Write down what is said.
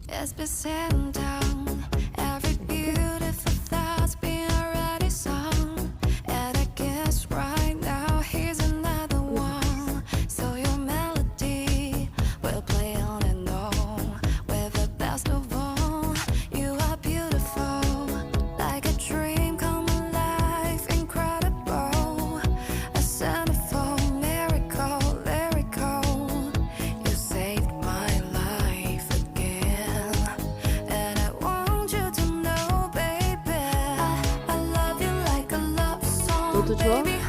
It's been sitting down. Every beautiful thought's been already sung. And I guess right now here's another one. So your melody will play on and on. With the best of all, you are beautiful. Like a dream come alive, incredible. A centerfold miracle, lyrical. You saved my life again. And I want you to know, baby, I love you like a love song. 너도 좋아? Baby,